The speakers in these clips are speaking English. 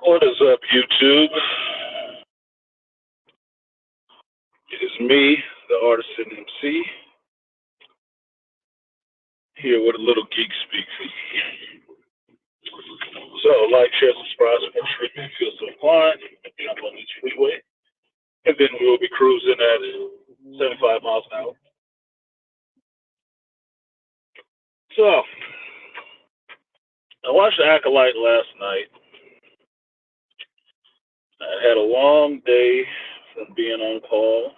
What is up, YouTube? It is me, the Artisan MC, here with a little Geek Speak. So, like, share, subscribe, support, stream, if you feel so inclined. Jump on this freeway, and then we will be cruising at 75 miles an hour. So, I watched Aco-Lik-I-Care last night. I had a long day from being on call.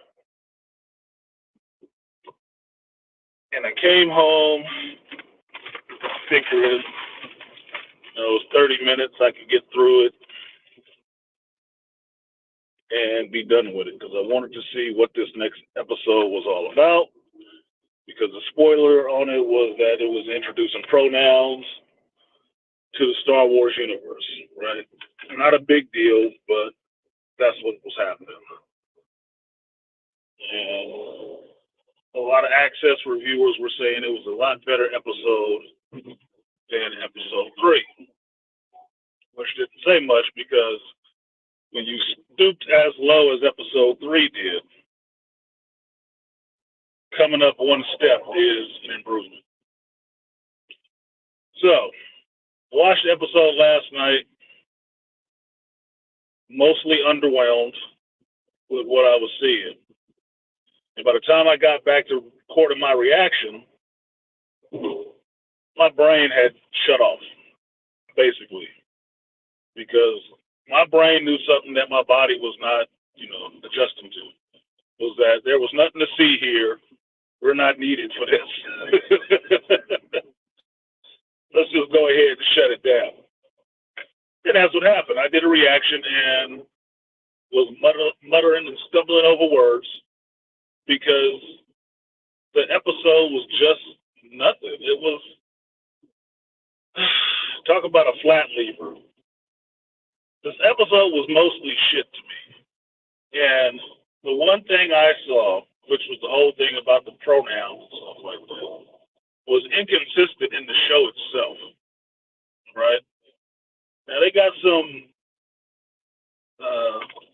And I came home figuring it was 30 minutes, I could get through it and be done with it because I wanted to see what this next episode was all about. Because the spoiler on it was that it was introducing pronouns to the Star Wars universe, right? Not a big deal, but that's what was happening. And a lot of Access reviewers were saying it was a lot better episode than episode 3, which didn't say much because when you stooped as low as episode 3 did, coming up one step is an improvement. So, watched the episode last night, mostly underwhelmed with what I was seeing. And by the time I got back to recording my reaction, my brain had shut off, basically. Because my brain knew something that my body was not, adjusting to. Was that there was nothing to see here. We're not needed for this. Let's just go ahead and shut it down. And that's what happened. I did a reaction and was muttering and stumbling over words because the episode was just nothing. It was, talk about a flat lever. This episode was mostly shit to me. And the one thing I saw, which was the whole thing about the pronouns and stuff like that, was inconsistent in the show itself, right? Now, they got some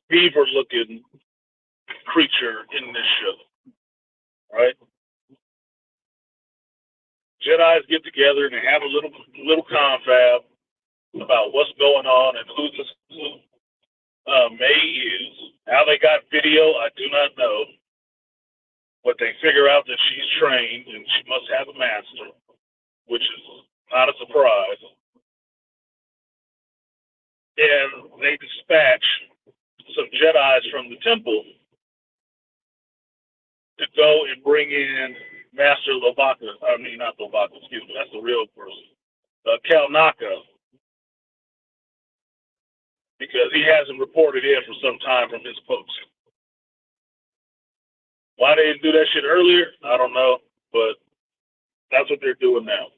beaver-looking creature in this show, right? Jedis get together and they have a little confab about what's going on and who this May is. How they got video, I do not know. But they figure out that she's trained and she must have a master, which is not a surprise. And they dispatch some Jedis from the temple to go and bring in Master Lobaka. I mean, not Lobaka, excuse me, that's the real person. Kalnaka. Because he hasn't reported in for some time from his post. Why they didn't do that shit earlier, I don't know, but that's what they're doing now.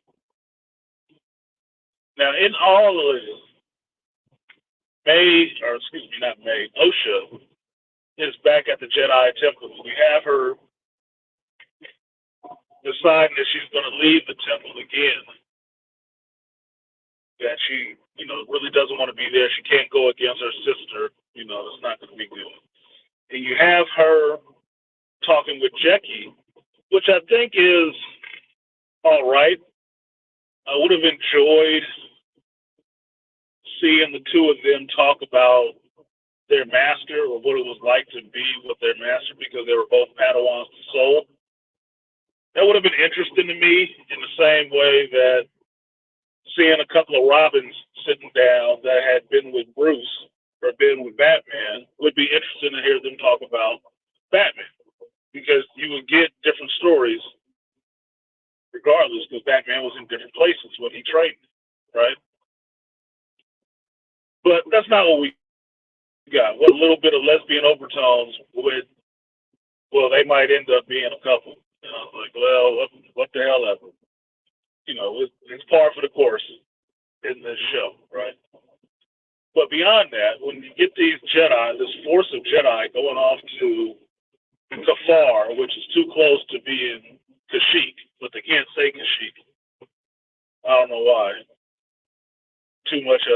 Now, in all of this, Osha is back at the Jedi Temple. We have her deciding that she's going to leave the temple again. That she, really doesn't want to be there. She can't go against her sister. It's not going to be good. And you have her talking with Jackie, which I think is all right. I would have enjoyed seeing the two of them talk about their master or what it was like to be with their master because they were both Padawans to soul. That would have been interesting to me in the same way that seeing a couple of Robins sitting down that had been with Bruce or been with Batman would be interesting to hear them talk about Batman. Because you would get different stories regardless, because Batman was in different places when he trained, right? But that's not what we got. What a little bit of lesbian overtones with, well, they might end up being a couple. Like, well, what the hell ever. It's par for the course in this show, right? But beyond that, when you get these Jedi, this force of Jedi going off to Kafar, which is too close to being Kashyyyk, but they can't say Kashyyyk. don't know why. Too much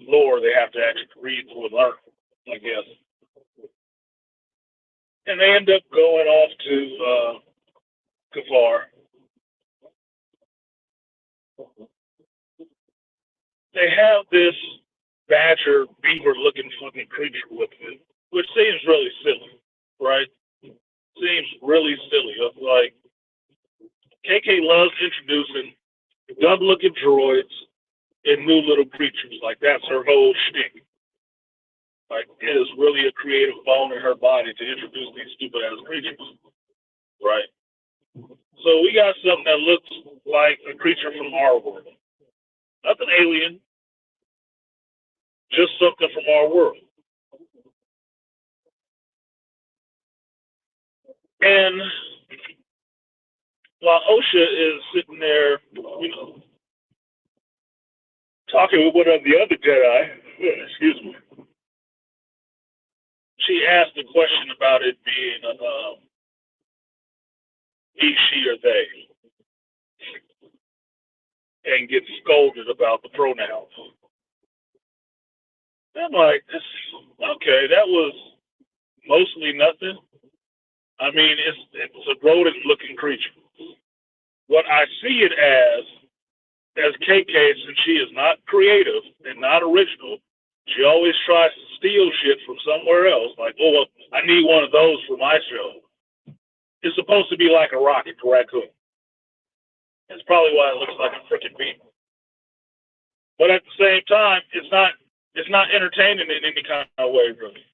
lore they have to actually read to learn, I guess. And they end up going off to Kafar. They have this badger beaver looking fucking creature with it, which seems really silly, right? Seems really silly. Like KK loves introducing dumb looking droids and new little creatures. Like that's her whole shtick. Like it is really a creative bone in her body to introduce these stupid ass creatures. Right. So we got something that looks like a creature from our world. Nothing alien, just something from our world. And while Osha is sitting there, talking with one of the other Jedi, excuse me, she asked a question about it being he, she, or they, and gets scolded about the pronouns. I'm like, okay, that was mostly nothing. I mean, it's a rodent-looking creature. What I see it as KK, since she is not creative and not original, she always tries to steal shit from somewhere else. Like, oh, well, I need one of those for my show. It's supposed to be like a rocket to raccoon. That's probably why it looks like a freaking beaver. But at the same time, it's not entertaining in any kind of way, really.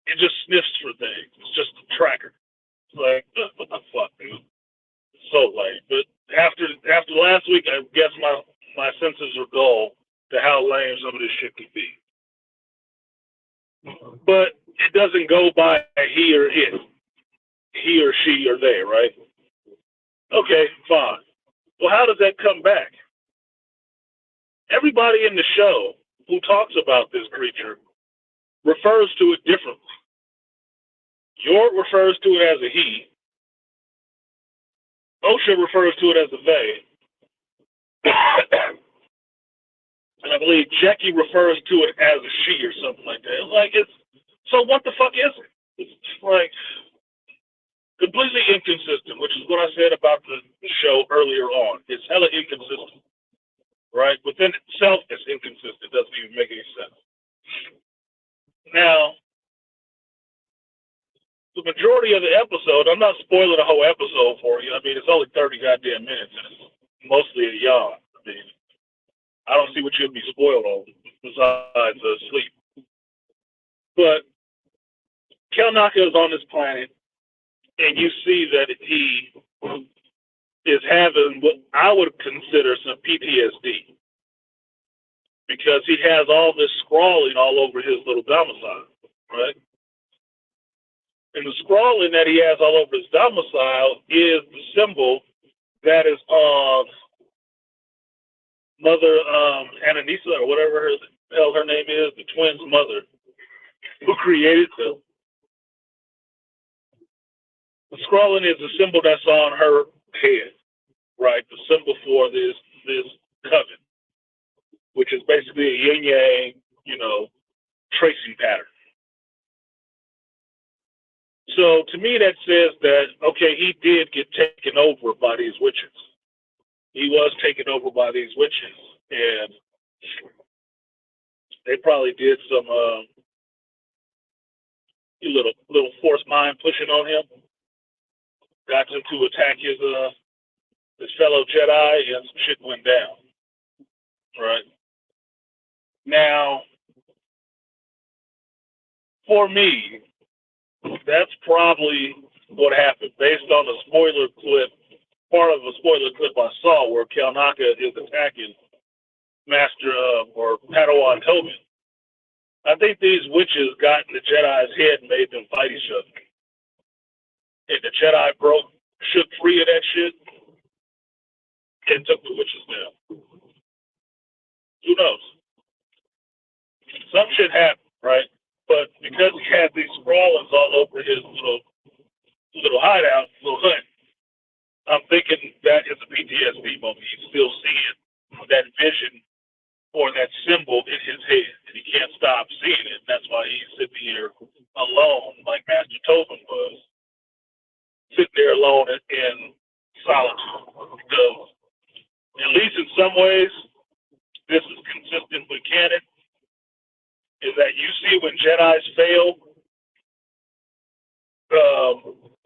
It just sniffs for things. It's just a tracker. It's like, what the fuck, dude? It's so lame. But after last week, I guess my senses are dull to how lame some of this shit can be. But it doesn't go by he or it. He or she or they, right? Okay, fine. Well, how does that come back? Everybody in the show who talks about this creature refers to it differently. York refers to it as a he. Osha refers to it as a they. And I believe Jackie refers to it as a she or something like that. Like, so what the fuck is it? It's like completely inconsistent, which is what I said about the show earlier on. It's hella inconsistent, right? Within itself, it's inconsistent. It doesn't even make any sense. Now, the majority of the episode, I'm not spoiling the whole episode for you. I mean, it's only 30 goddamn minutes, and it's mostly a yawn. I mean, I don't see what you'd be spoiled on besides sleep. But Kel-Naka is on this planet, and you see that he is having what I would consider some PTSD because he has all this scrawling all over his little domicile, right? And the scrawling that he has all over his domicile is the symbol that is of Mother Ananisa, or whatever the hell her name is, the twins' mother, who created them. The scrawling is the symbol that's on her head, right? The symbol for this coven, which is basically a yin-yang, tracing pattern. So to me, that says that, okay, he did get taken over by these witches. He was taken over by these witches, and they probably did some little force mind pushing on him. Got him to attack his fellow Jedi, and some shit went down. Right. Now, for me, that's probably what happened, based on the spoiler clip. Part of a spoiler clip I saw where Kel-Naka is attacking Master or Padawan Tobin. I think these witches got in the Jedi's head and made them fight each other. And the Jedi shook free of that shit and took the witches down. Who knows? Some shit happened, right? But because he had these scrawlings all over his little hideout, little hut, I'm thinking that is a PTSD moment. He's still seeing that vision or that symbol in his head, and he can't stop seeing it. That's why he's sitting here alone, like Master Tobin was, sitting there alone in solitude. Because, at least in some ways, this is consistent with canon, is that you see when Jedi's fail,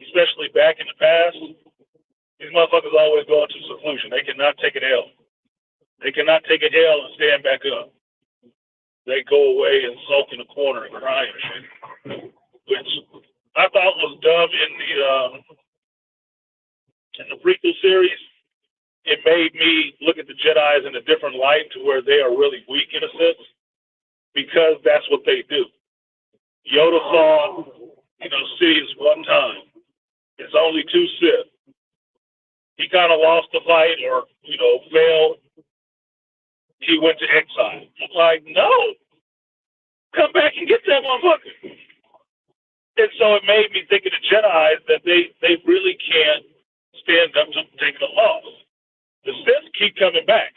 especially back in the past, these motherfuckers always go into seclusion. They cannot take an L. They cannot take an L and stand back up. They go away and sulk in a corner and cry and shit, which I thought was dumb in the prequel series. It made me look at the Jedi's in a different light, to where they are really weak in a sense, because that's what they do. Yoda saw, Sidious one time. It's only two Sith. He kind of lost the fight, or failed. He went to exile. I'm like, no, come back and get that motherfucker. And so it made me think of the Jedi, that they really can't stand up to taking a loss. The Sith keep coming back.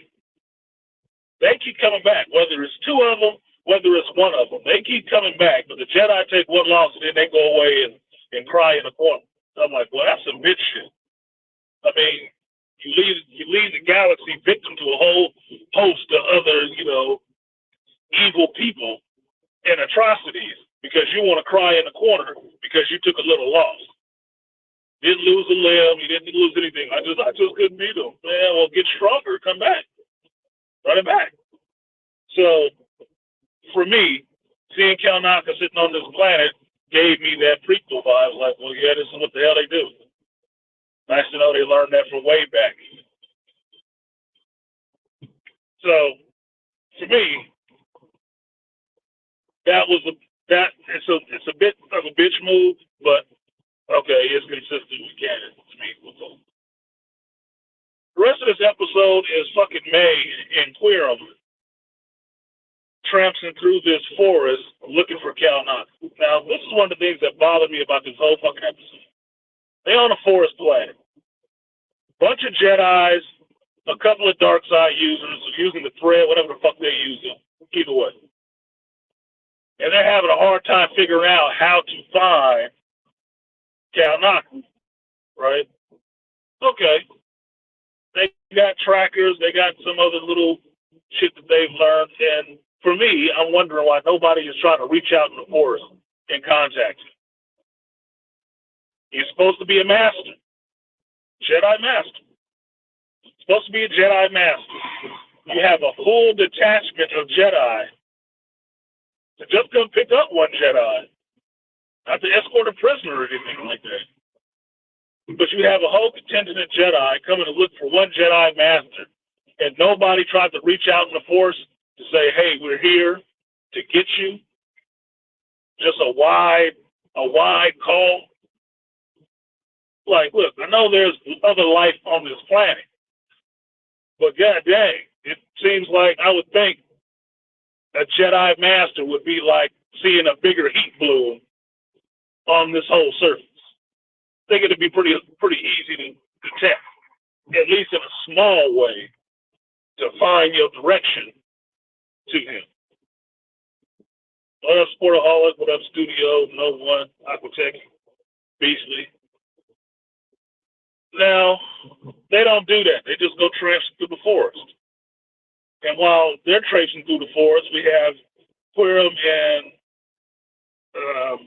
They keep coming back, whether it's two of them, whether it's one of them. They keep coming back, but the Jedi take one loss and then they go away and cry in the corner. I'm like, well, that's some bitch shit. I mean, you leave the galaxy victim to a whole host of other, evil people and atrocities because you want to cry in the corner because you took a little loss. Didn't lose a limb, you didn't lose anything. I just couldn't beat him. Man, well, get stronger, come back, run it back. So, for me, seeing Cal-Naka sitting on this planet gave me that prequel vibe. I was like, well, yeah, this is what the hell they do. Nice to know they learned that from way back. So, for me, it's a bit of a bitch move, but okay, it's consistent with canon to me. The rest of this episode is fucking May and Quirum tramping through this forest looking for Cal-Naka. Now, this is one of the things that bothered me about this whole fucking episode. They on a forest planet. Bunch of Jedis, a couple of dark side users using the thread, whatever the fuck they're using, either way. And they're having a hard time figuring out how to find Cal-Naka, right? Okay. They got trackers, they got some other little shit that they've learned, and for me, I'm wondering why nobody is trying to reach out in the forest and contact him. He's supposed to be a master. Jedi master. Supposed to be a Jedi master. You have a full detachment of Jedi to just come pick up one Jedi. Not to escort a prisoner or anything like that. But you have a whole contingent of Jedi coming to look for one Jedi master. And nobody tried to reach out in the force to say, hey, we're here to get you. Just a wide call. Like, look, I know there's other life on this planet, but god dang, it seems like I would think a Jedi master would be like seeing a bigger heat bloom on this whole surface. I think it'd be pretty easy to detect, at least in a small way, to find your direction to him. What up, Sportaholic? What up, Studio? No One, Aquatech, Beastly. Now, they don't do that. They just go traipsing through the forest. And while they're traipsing through the forest, we have Quirum and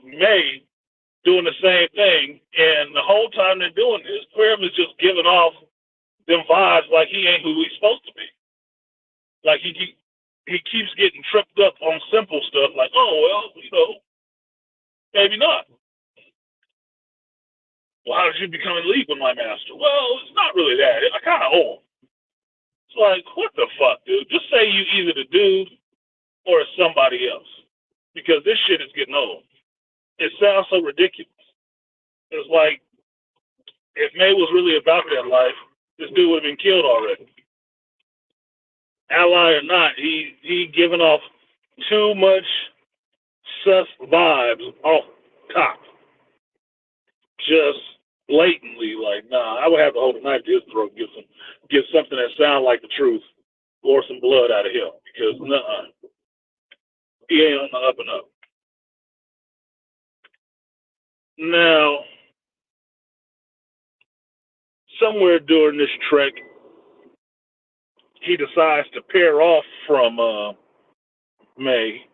May doing the same thing. And the whole time they're doing this, Quirum is just giving off them vibes like he ain't who he's supposed to be. Like he keeps getting tripped up on simple stuff like, oh, well, maybe not. Well, how did you become in league with my master? Well, it's not really that. I kind of owe him. It's like, what the fuck, dude? Just say you either the dude or it's somebody else. Because this shit is getting old. It sounds so ridiculous. It's like, if May was really about that life, this dude would have been killed already. Ally or not, he giving off too much sus vibes off top. Just blatantly like, nah, I would have to hold a knife to his throat, and get something that sounds like the truth, or some blood out of him, because he ain't on the up and up. Now, somewhere during this trek, he decides to pair off from May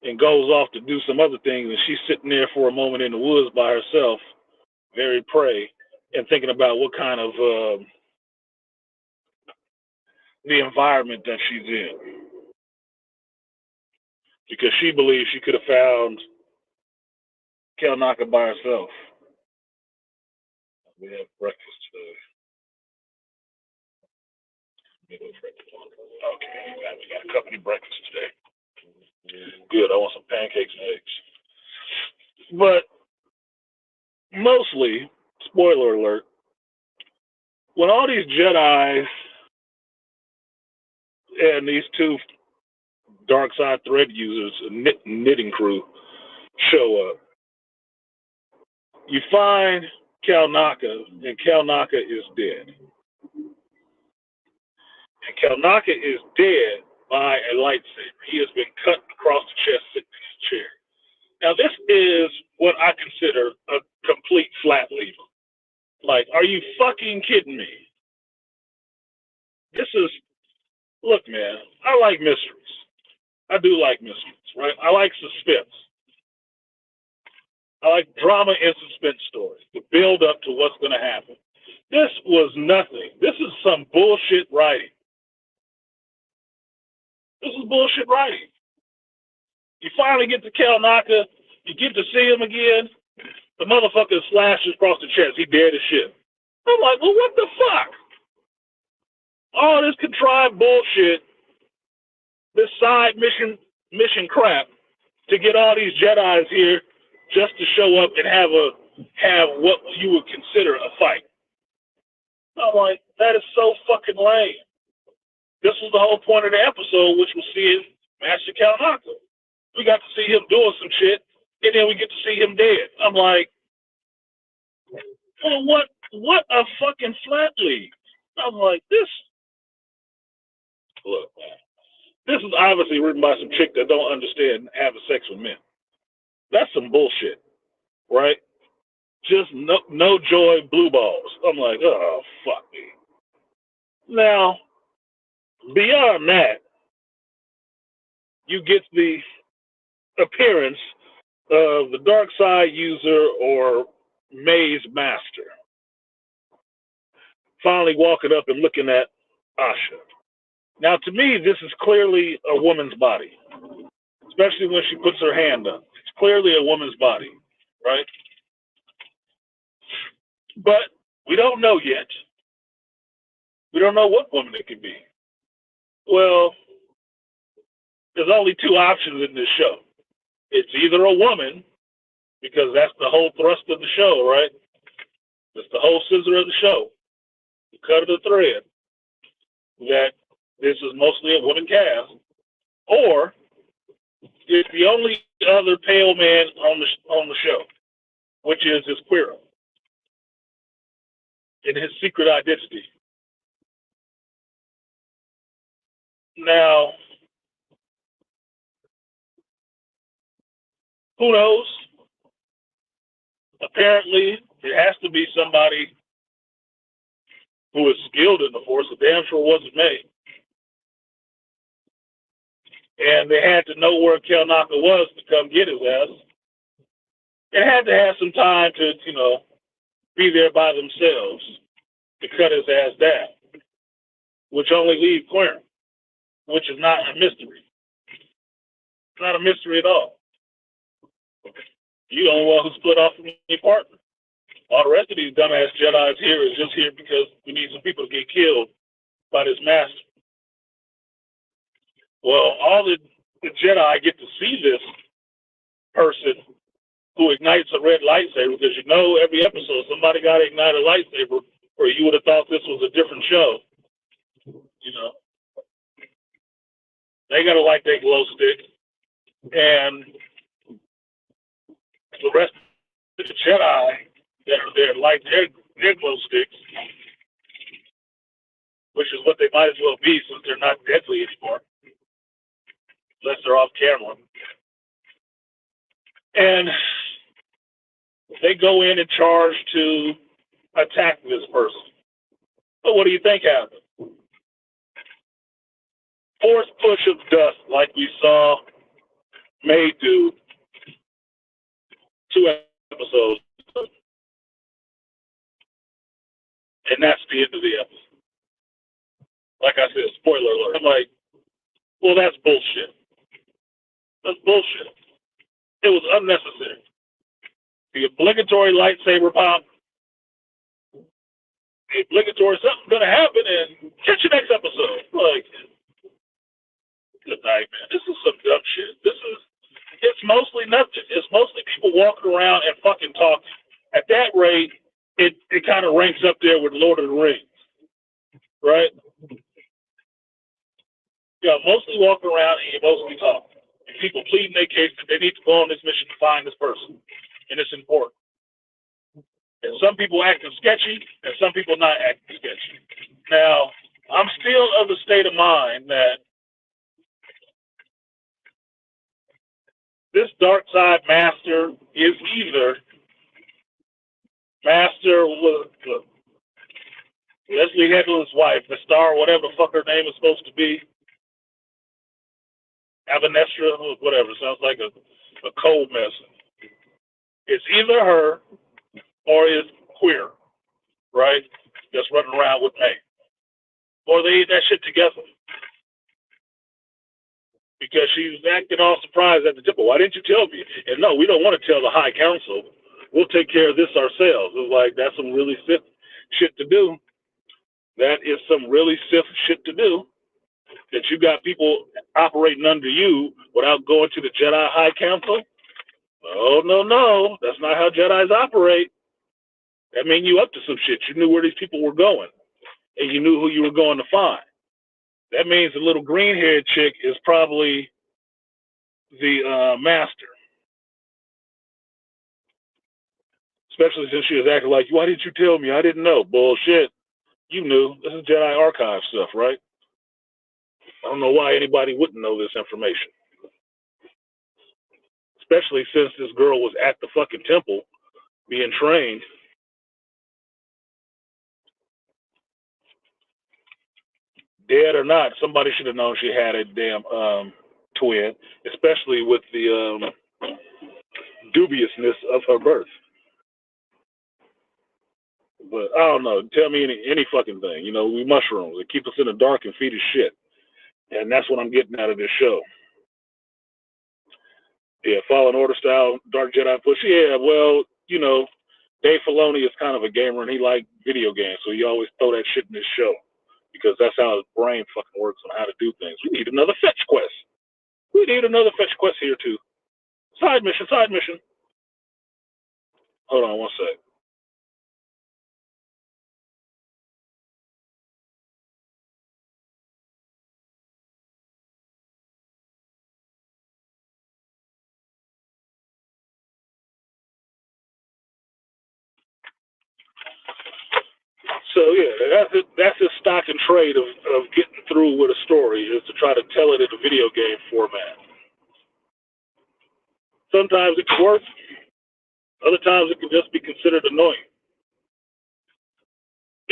and goes off to do some other things, and she's sitting there for a moment in the woods by herself, very prey, and thinking about what kind of the environment that she's in, because she believes she could have found Kalnaka by herself. We had breakfast today. Okay, we got a company breakfast today. Good, I want some pancakes and eggs. But mostly, spoiler alert, when all these Jedis and these two dark side thread users, knitting crew, show up, you find Kalnaka, and Kalnaka is dead. And Kalnaka is dead by a lightsaber. He has been cut across the chest sitting in his chair. Now, this is what I consider a complete flat lever. Like, are you fucking kidding me? This is, look, man, I like mysteries. I do like mysteries, right? I like suspense. I like drama and suspense stories to build up to what's going to happen. This was nothing. This is some bullshit writing. This is bullshit writing. You finally get to Kalnaka, you get to see him again, the motherfucker slashes across the chest. He dead as shit. I'm like, well, what the fuck? All this contrived bullshit, this side mission crap to get all these Jedis here just to show up and have what you would consider a fight. I'm like, that is so fucking lame. This was the whole point of the episode, which was seeing Master Kalnaka. We got to see him doing some shit, and then we get to see him dead. I'm like, well, what a fucking flat league. I'm like, look, man, this is obviously written by some chick that don't understand having sex with men. That's some bullshit, right? Just no joy, blue balls. I'm like, oh, fuck me. Now, beyond that, you get the appearance of the dark side user or May's master finally walking up and looking at Asha. Now, to me, this is clearly a woman's body, especially when she puts her hand up. It's clearly a woman's body, right? But we don't know yet. We don't know what woman it could be. Well, there's only two options in this show. It's either a woman, because that's the whole thrust of the show, right? That's the whole scissor of the show. The cut of the thread. That this is mostly a woman cast. Or it's the only other pale man on the show, which is his Quiro and his secret identity. Now, who knows? Apparently, it has to be somebody who is skilled in the Force. The damn sure wasn't me. And they had to know where Kalnaka was to come get his ass. And had to have some time to, be there by themselves to cut his ass down, which only leaves Quirm, which is not a mystery. It's not a mystery at all. You're the only one who split off from your partner. All the rest of these dumbass Jedi's here is just here because we need some people to get killed by this master. Well, all the Jedi get to see this person who ignites a red lightsaber, because every episode somebody got to ignite a lightsaber, or you would have thought this was a different show. They got to light their glow stick, and the rest of the Jedi They're like they're glow sticks, which is what they might as well be since they're not deadly anymore, unless they're off camera. And they go in and charge to attack this person. But what do you think happened? Force push of dust, like we saw May do 2 episodes, and that's the end of the episode. Like I said, spoiler alert. I'm like, well, that's bullshit. That's bullshit. It was unnecessary. The obligatory lightsaber pop, the obligatory something's gonna happen, and catch you next episode. Like, good night, man. This is some dumb shit. It's mostly nothing. It's mostly people walking around and fucking talking. At that rate, it kind of ranks up there with Lord of the Rings, right? Yeah, mostly walking around and you mostly talking. And people pleading their case that they need to go on this mission to find this person, and it's important. And some people acting sketchy, and some people not acting sketchy. Now, I'm still of the state of mind that this dark side master is either master with Leslie Headland's wife, the star, whatever the fuck her name is supposed to be, Abanestra, whatever, sounds like a cold mess. It's either her or is queer, right? Just running around with me. Or they eat that shit together. Because she's acting all surprised at the tip. Why didn't you tell me? And no, we don't want to tell the High Council. We'll take care of this ourselves. It's like, that's some really Sith shit to do. That is some really Sith shit to do. That you got people operating under you without going to the Jedi High Council. Oh, no. That's not how Jedis operate. That means you up to some shit. You knew where these people were going. And you knew who you were going to find. That means the little green-haired chick is probably the master. Especially since she was acting like, why didn't you tell me? I didn't know. Bullshit. You knew. This is Jedi Archive stuff, right? I don't know why anybody wouldn't know this information. Especially since this girl was at the fucking temple being trained. Dead or not, somebody should have known she had a damn twin, especially with the dubiousness of her birth. But I don't know. Tell me any fucking thing. You know, we mushrooms. They keep us in the dark and feed us shit. And that's what I'm getting out of this show. Yeah, Fallen Order style Dark Jedi push. Yeah, well, you know, Dave Filoni is kind of a gamer and he likes video games, so he always throw that shit in his show because that's how his brain fucking works on how to do things. We need another fetch quest. We need another fetch quest here too. Side mission. Hold on one sec. So yeah, that's his stock and trade of getting through with a story is to try to tell it in a video game format. Sometimes it can work. Other times it can just be considered annoying.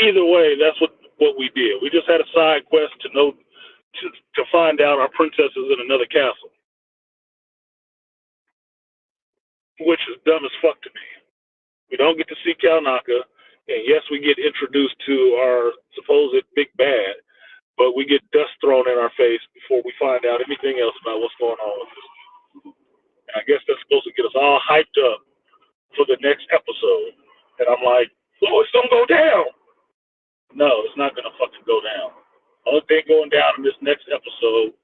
Either way, that's what we did. We just had a side quest to find out our princess is in another castle, which is dumb as fuck to me. We don't get to see Kalnaka, and yes, we get introduced to our supposed big bad, but we get dust thrown in our face before we find out anything else about what's going on with this. And I guess that's supposed to get us all hyped up for the next episode. And I'm like, oh, it's gonna go down. No, it's not gonna fucking go down. Only thing going down in this next episode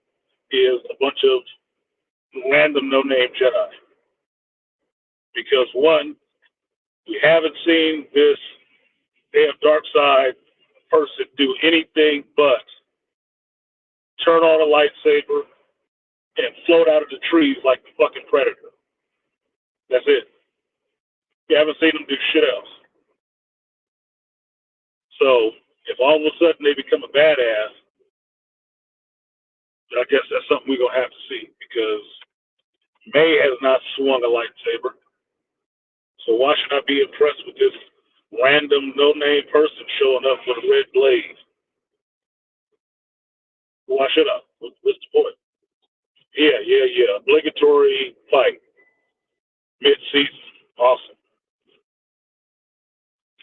is a bunch of random no-name Jedi. Because one, we haven't seen this damn dark side person do anything but turn on a lightsaber and float out of the trees like the fucking Predator. That's it. You haven't seen him do shit else. So if all of a sudden they become a badass, I guess that's something we're gonna have to see because May has not swung a lightsaber. So why should I be impressed with this random no-name person showing up with a red blade? Why should I? What's the point? Yeah. Obligatory fight mid-season. Awesome.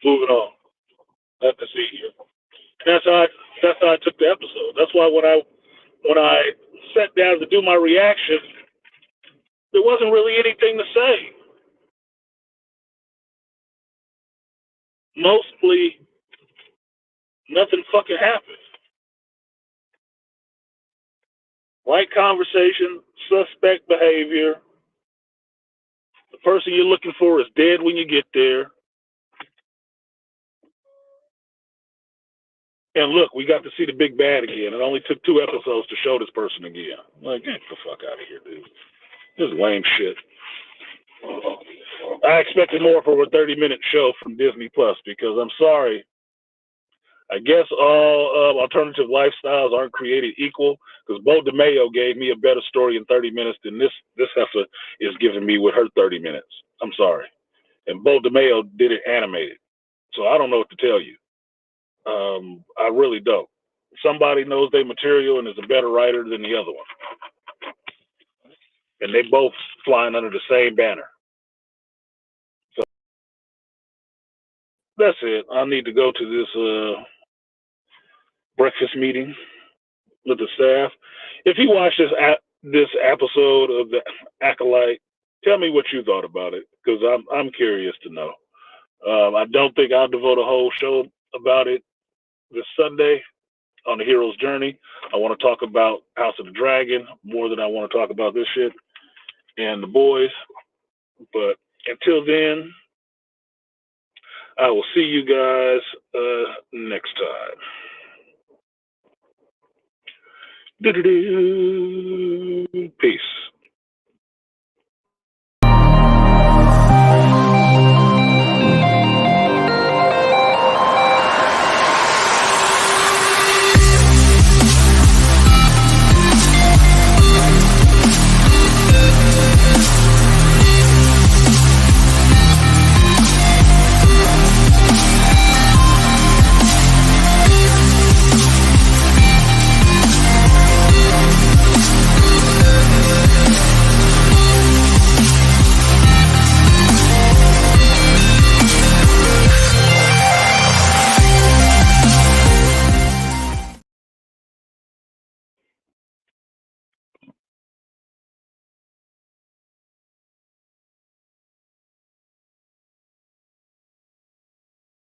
Moving on. Nothing to see here. That's how I took the episode. That's why when I sat down to do my reaction, there wasn't really anything to say. Mostly nothing fucking happened. Right conversation, suspect behavior. The person you're looking for is dead when you get there. And look, we got to see the big bad again. It only took 2 episodes to show this person again. Like, get the fuck out of here, dude. This is lame shit. I expected more for a 30-minute show from Disney Plus because I'm sorry. I guess all alternative lifestyles aren't created equal because Bo DeMayo gave me a better story in 30 minutes than this heifer is giving me with her 30 minutes. I'm sorry. And Bo DeMayo did it animated. So I don't know what to tell you. I really don't. Somebody knows their material and is a better writer than the other one. And they both flying under the same banner. So that's it. I need to go to this breakfast meeting with the staff. If you watch this episode of the Acolyte, tell me what you thought about it because I'm curious to know. I don't think I'll devote a whole show about it this Sunday on the hero's journey. I want to talk about House of the Dragon more than I want to talk about this shit and the boys. But until then, I will see you guys next time. Do-do-do.